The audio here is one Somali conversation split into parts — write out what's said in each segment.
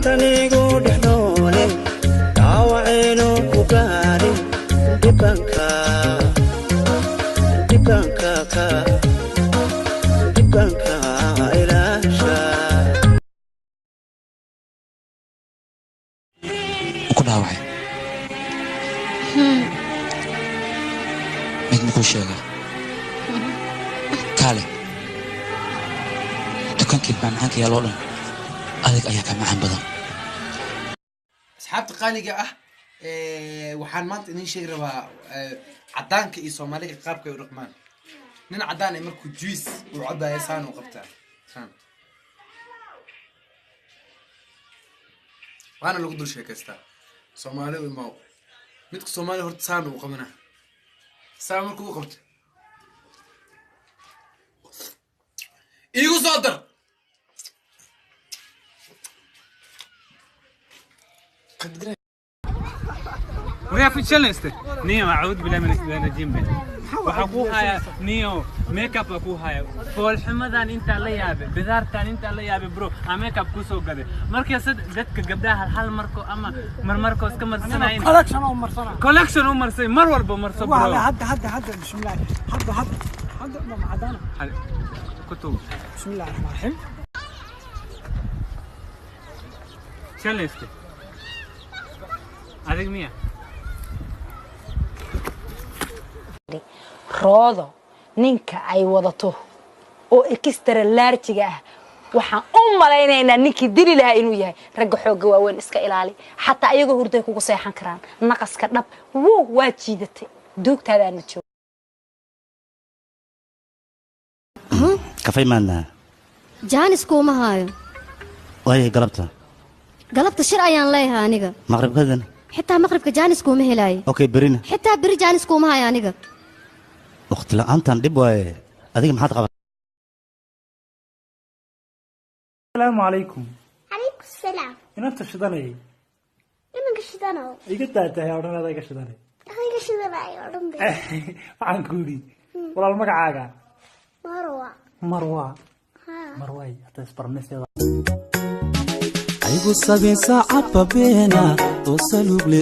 tanigu dhexnoole dhaawacaynu ku gaarin dhibanka ilaasha ku dhaawacay mid ma ku sheega kaale dukankii macmacaanka yaa loo dhan adig ayaa ka macaan badan asxaabta qaaliga ah waxaan maanta idin sheegi rabaa cadaanka iyo Soomaaliga qaabka ay u dhaqmaan nin cadaan ah markuu juice uu cabayo saan u qabtaa saan waana lagu dul sheekaystaa Soomaalidu ma midka Soomaali horta saan u qabana saan markuu qabto igu soo dar ويا في تشلنست نيو اعوذ بالله من الشيطان الرجيم وحقوها نيو ميك اب اكوها فول حمدان انت لا يابه بدارتان انت لا يابه برو ميك اب كوسو غده markii sad dadka gabdhaha hal marko ama marmarko iska marsanayeen collection oo marsay mar walba marso bro hadda bismillah hadda ma cadana كتب بسم الله الرحمن الرحيم تشلنست هذيك مية roodo ninka ay wadato oo extra large ah waxaan u malaynaynaa ninkii dili lahaa inuu yahay ragga xooga waaweyn iska ilaali xataa ayagoo hurday kugu seexan karaan naqaska dhab waa jiidatay duugtaada aan joogo kafay maana jaanis kuma haayo way galabta shir ayaan leeyahay aniga maqribkadan xitaa maqribka jaanis kuma helay okay berina xitaa beri jaanis kuma haayo aniga waqti la'aantan dib way adiga maxaad qabaa السلام عليكم عليكم السلام انت شداني إنك شدانو iga taatay orana adiga shidani adiga shidanaay orande waxaan ku yiri walaal magacaaga marwa marway hada isbarnaysada aygu sabin saacad babeena oo saluugle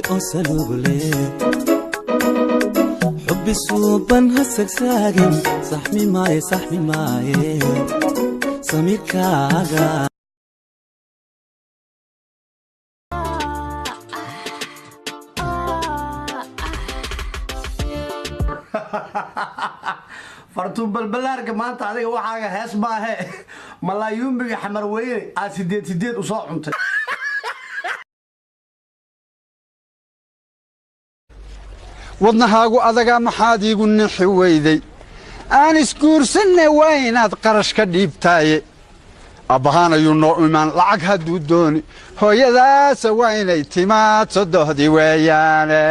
xubbi suuban hasagsaagin saxmi maaye samirkaaga fartuun balbalaarka maanta adiga waxaaga hees maahe malaayuumbiga xamar weyne aad sideed u soo cuntay wadnahaagu adaga maxaad iigu nixi weyday aan isguursanne waa inaad qarash ka dhiibtaaye abbahaan ayuu noo imaan lacag hadduu dooni hooyadaasa waa inay timaad sodohdii weeyaane